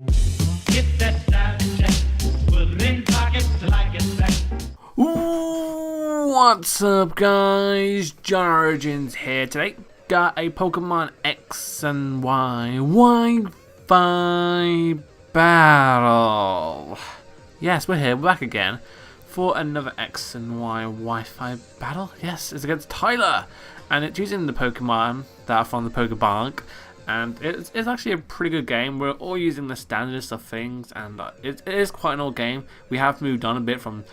Get that style check, put it in pockets till I get back. What's up, guys? JohnOrigins here. Today, got a Pokemon X and Y Wi-Fi battle. Yes, we're here. We're back again for another X and Y Wi-Fi battle. Yes, it's against Tyler, and it's using the Pokemon that are from the pokebank. And it's actually a pretty good game. We're all using the standardest of things, and it is quite an old game. We have moved on a bit from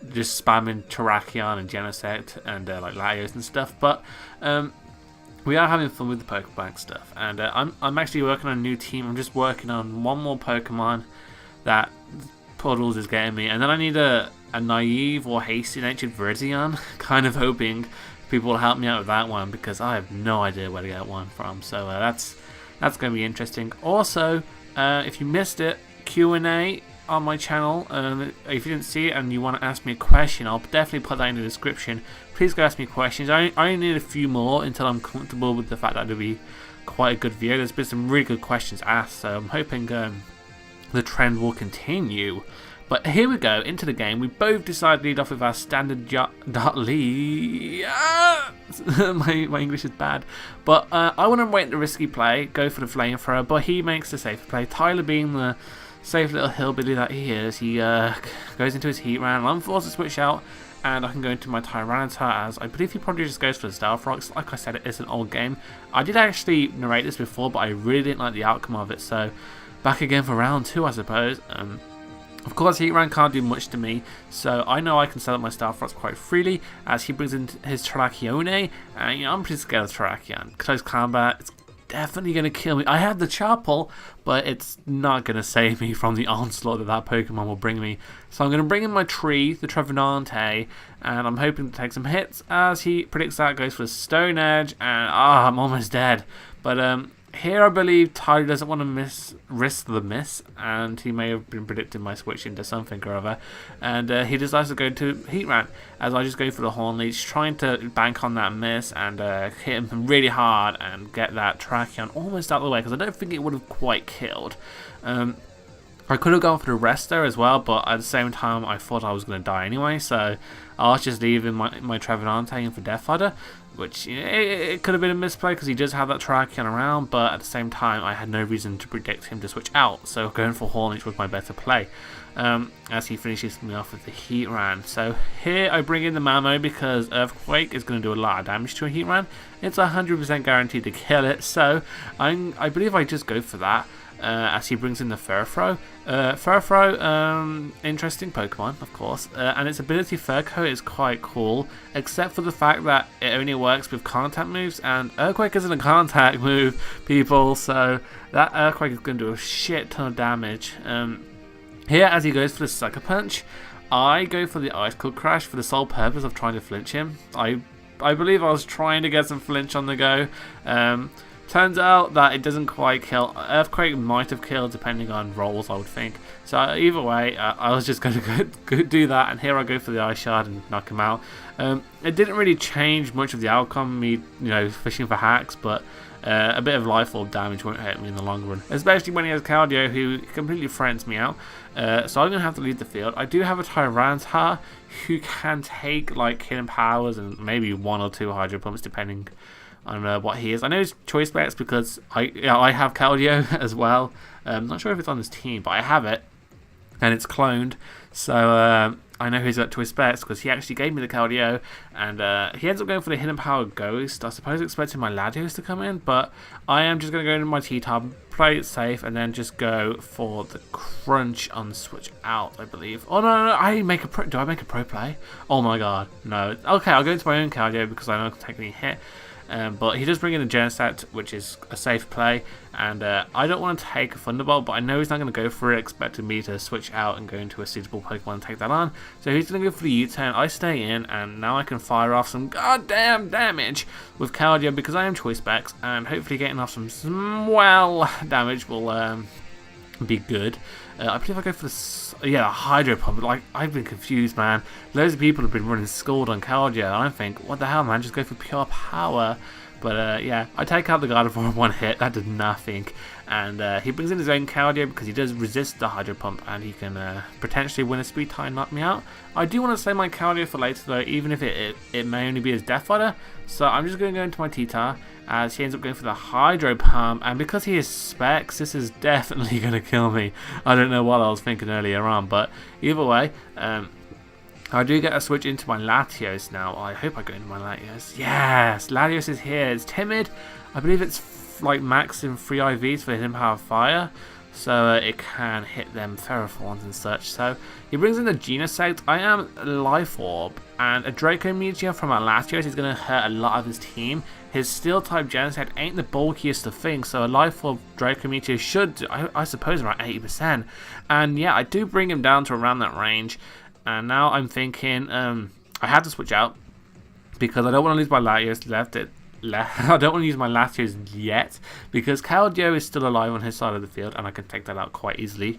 just spamming Terrakion and Genesect and like Latios and stuff, but we are having fun with the Pokebank stuff. And I'm actually working on a new team. I'm just working on one more Pokemon that Puddles is getting me, and then I need a naive or hasty natured Virizion. Kind of hoping people will help me out with that one, because I have no idea where to get one from. So that's going to be interesting. Also, if you missed it, Q&A on my channel. If you didn't see it and you want to ask me a question, I'll definitely put that in the description. Please go ask me questions. I only need a few more until I'm comfortable with the fact that it'll be quite a good video. There's been some really good questions asked, so I'm hoping the trend will continue. But here we go, into the game. We both decided to lead off with our standard lead. My English is bad. But I want to wait the risky play, go for the flamethrower, but he makes the safer play. Tyler, being the safe little hillbilly that he is, he goes into his heat round. I'm forced to switch out, and I can go into my Tyranitar, as I believe he probably just goes for the Stealth Rocks. Like I said, it is an old game. I did actually narrate this before, but I really didn't like the outcome of it, so back again for round 2, I suppose. Of course, Heatran can't do much to me, so I know I can set up my Stealth Rocks quite freely, as he brings in his Terrakione, and I'm pretty scared of Terrakion. Close combat, it's definitely going to kill me. I have the Chapel, but it's not going to save me from the onslaught that Pokemon will bring me. So I'm going to bring in my tree, the Trevenante, and I'm hoping to take some hits, as he predicts that, goes for the Stone Edge, and I'm almost dead. But here I believe Tyler doesn't want to risk the miss, and he may have been predicting my switch into something or other, and he decides to go into Heatran, as I just go for the Horn Leech, trying to bank on that miss and hit him really hard and get that Terrakion almost out of the way, because I don't think it would have quite killed. I could have gone for the Resto as well, but at the same time I thought I was going to die anyway, so I was just leaving my Trevenante in for Death Adder, which it could have been a misplay because he does have that Terrakion around, but at the same time I had no reason to predict him to switch out, so going for Hornage was my better play, as he finishes me off with the Heatran. So here I bring in the Mamo, because Earthquake is going to do a lot of damage to a Heatran. It's 100% guaranteed to kill it, so I believe I just go for that. As he brings in the Furfrou. Furfrou, interesting Pokemon, of course, and its ability Fur Coat is quite cool, except for the fact that it only works with contact moves, and Earthquake isn't a contact move, people, so that Earthquake is going to do a shit ton of damage. Here, as he goes for the Sucker Punch, I go for the Ice Cold Crash for the sole purpose of trying to flinch him. I believe I was trying to get some flinch on the go. Turns out that it doesn't quite kill. Earthquake might have killed depending on rolls, I would think. So either way, I was just going to go do that, and here I go for the Ice Shard and knock him out. It didn't really change much of the outcome, me fishing for hacks, but a bit of life orb damage won't hurt me in the long run, especially when he has Keldeo, who completely threatens me out. So I'm going to have to leave the field. I do have a Tyranitar who can take like Hidden Powers and maybe 1 or 2 Hydro Pumps depending on what he is. I know it's Choice Specs because I have Keldeo as well. I'm not sure if it's on this team, but I have it, and it's cloned. So I know he's got Choice Specs because he actually gave me the Keldeo, and he ends up going for the Hidden Power Ghost. I suppose expecting my Latios to come in, but I am just going to go into my T-Tub, play it safe, and then just go for the Crunch on switch out, I believe. Oh no, I make a pro. Do I make a pro play? Oh my god, no. Okay, I'll go into my own Keldeo because I know I can take any hit. But he does bring in a Genesect, which is a safe play, and I don't want to take a Thunderbolt, but I know he's not going to go for it, expecting me to switch out and go into a suitable Pokemon and take that on. So he's going to go for the U-turn. I stay in, and now I can fire off some goddamn damage with Keldeo because I am Choice Specs, and hopefully getting off some swell damage will be good. I believe I go for the Hydro Pump. Like, I've been confused, man. Loads of people have been running Scald on Keldeo, and I think, what the hell, man? Just go for pure power. But yeah, I take out the Gardevoir in one hit. That did nothing. And he brings in his own Keldeo because he does resist the Hydro Pump, and he can potentially win a speed tie and knock me out. I do want to save my Keldeo for later though, even if it may only be his Death Fighter. So I'm just going to go into my T-Tar as he ends up going for the Hydro Pump, and because he is Specs, this is definitely going to kill me. I don't know what I was thinking earlier on, but either way, I do get a switch into my Latios now. I hope I go into my Latios. Yes, Latios is here. It's timid. I believe it's like max in 3 IVs for hidden power fire, so it can hit them Ferrothorns and such. So he brings in the Genesect. I am Life Orb, and a Draco Meteor from our Latios is going to hurt a lot of his team. His Steel type Genesect ain't the bulkiest of things, so a Life Orb Draco Meteor should do, I suppose, around 80%. And yeah, I do bring him down to around that range. And now I'm thinking I have to switch out because I don't want to lose my Latios I don't want to use my Latios yet because Keldeo is still alive on his side of the field, and I can take that out quite easily.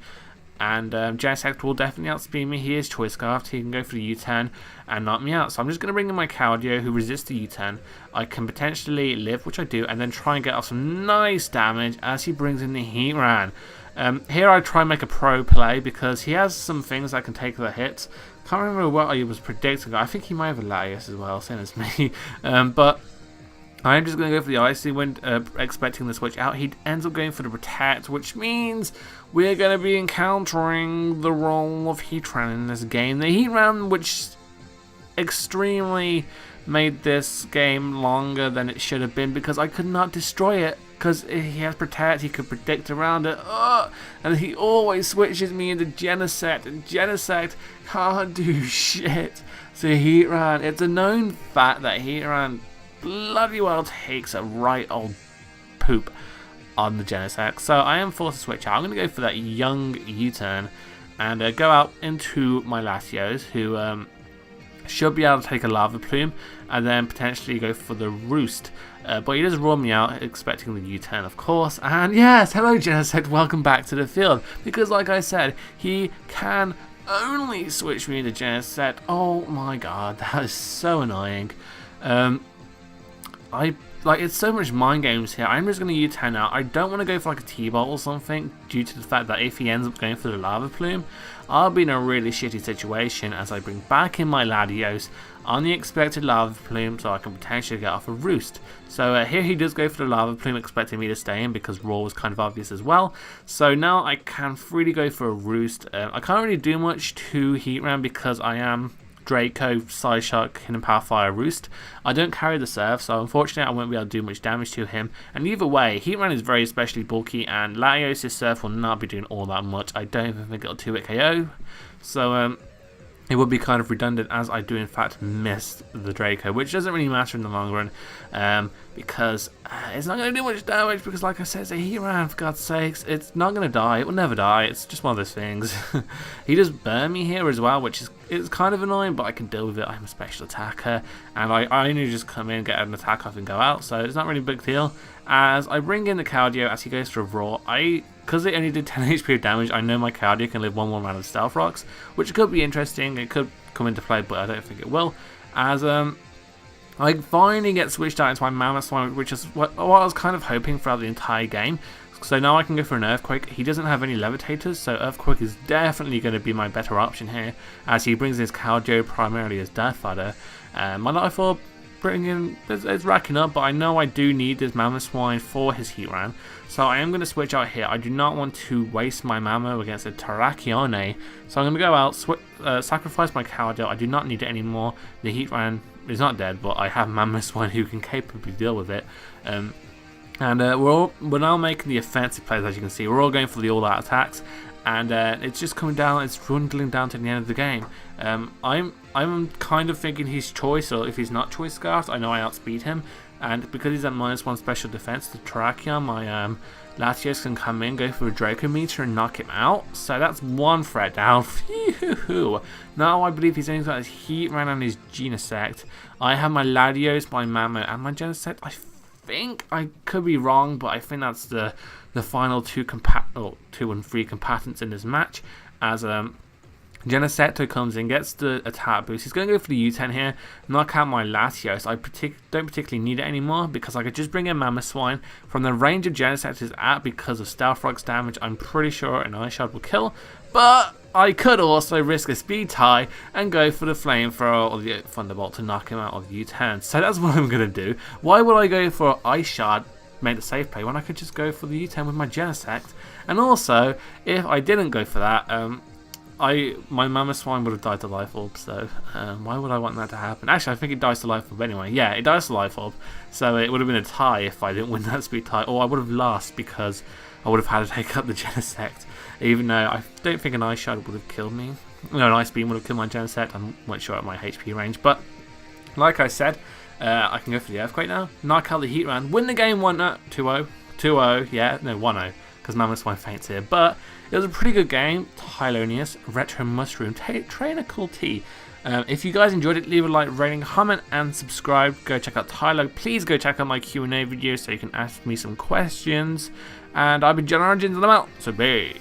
And Genesect will definitely outspeed me. He is Choice Scarfed. He can go for the U-turn and knock me out. So I'm just going to bring in my Keldeo, who resists the U-turn. I can potentially live, which I do, and then try and get off some nice damage as he brings in the Heatran. Here I try and make a pro play because he has some things that can take the hits. Can't remember what I was predicting. I think he might have a Latios as well, same as me. But I'm just going to go for the Icy Wind, expecting the switch out. He ends up going for the Protect, which means we're going to be encountering the role of Heatran in this game. The Heatran, which extremely made this game longer than it should have been because I could not destroy it. Because he has Protect, he could predict around it, and he always switches me into Genesect, and Genesect can't do shit. So Heatran, it's a known fact that Heatran bloody well takes a right old poop on the Genesect. So I am forced to switch out. I'm going to go for that young U-turn and go out into my Latios, who should be able to take a Lava Plume and then potentially go for the Roost. But he does roll me out, expecting the U-turn, of course. And yes, hello Genesect, welcome back to the field. Because like I said, he can only switch me into Genesect. Oh my god, that is so annoying. It's so much mind games here. I'm just going to U-turn out. I don't want to go for like a T-Bolt or something due to the fact that if he ends up going for the Lava Plume, I'll be in a really shitty situation as I bring back in my Latios on the expected Lava Plume so I can potentially get off a Roost. So here he does go for the Lava Plume, expecting me to stay in because Raw was kind of obvious as well. So now I can freely go for a Roost. I can't really do much to Heatran because I am Draco, Psyshock, Hidden Power Fire, Roost. I don't carry the Surf, so unfortunately I won't be able to do much damage to him. And either way, Heatran is very especially bulky, and Latios' Surf will not be doing all that much. I don't even think it'll 2-hit KO. So it would be kind of redundant as I do in fact miss the Draco, which doesn't really matter in the long run because it's not going to do much damage because like I said, it's a Heatran, for God's sakes. It's not going to die, it will never die, it's just one of those things. He does burn me here as well, which is kind of annoying, but I can deal with it. I'm a special attacker and I only just come in, get an attack off and go out, so it's not really a big deal. As I bring in the Keldeo as he goes for a Raw, because it only did 10 HP of damage, I know my Keldeo can live one more round of Stealth Rocks, which could be interesting. It could come into play, but I don't think it will. As I finally get switched out into my Mammoth Swan, which is what I was kind of hoping throughout the entire game. So now I can go for an Earthquake. He doesn't have any Levitators, so Earthquake is definitely going to be my better option here, as he brings his Keldeo primarily as Death Fighter. My Life Orb it's racking up, but I know I do need this Mammoth Swine for his Heatran, so I am going to switch out here. I do not want to waste my Mammoth against a Terrakione, so I'm going to go out, sacrifice my Keldeo. I do not need it anymore. The Heatran is not dead, but I have Mammoth Swine who can capably deal with it. And we're now making the offensive plays, as you can see. We're all going for the all-out attacks, and it's just coming down. It's dwindling down to the end of the game. I'm kind of thinking he's Choice, or if he's not Choice Scarfed, I know I outspeed him. And because he's at -1 special defense, the Terrakion, my Latios can come in, go for a Draco Meteor and knock him out. So that's one threat down. Phew. Now I believe he's only got his Heatran and his Genesect. I have my Latios, my Mammoth, and my Genesect. I think I could be wrong, but I think that's the final 2 and 3 combatants in this match. As Genesecto comes in, gets the attack boost. He's going to go for the U-turn here, knock out my Latios. I don't particularly need it anymore because I could just bring in Mamoswine from the range of Genesect is at because of Stealth Rock's damage. I'm pretty sure an Ice Shard will kill, but I could also risk a speed tie and go for the Flamethrower or the Thunderbolt to knock him out of the U-turn. So that's what I'm going to do. Why would I go for Ice Shard, make the safe play, when I could just go for the U-turn with my Genesect? And also, if I didn't go for that, my Mamoswine would have died to Life Orb, so why would I want that to happen? Actually, I think it dies to Life Orb anyway. Yeah, it dies to Life Orb, so it would have been a tie if I didn't win that speed tie, or I would have lost because I would have had to take up the Genesect, even though I don't think an Ice Shard would have killed me. No, an Ice Beam would have killed my Genesect. I'm not sure at my HP range, but like I said, I can go for the Earthquake now, knock out the Heat Round, win the game 1-0, 2-0, 2-0, yeah, no, 1-0. Because Mamoswine faints here, but it was a pretty good game. Tylonius, RetroMushroom, Trainer Cool T. If you guys enjoyed it, leave a like, rating, comment, and subscribe. Go check out Tylo. Please go check out my Q&A video so you can ask me some questions. And I've been JohnOrigins and I'm out. So, bye.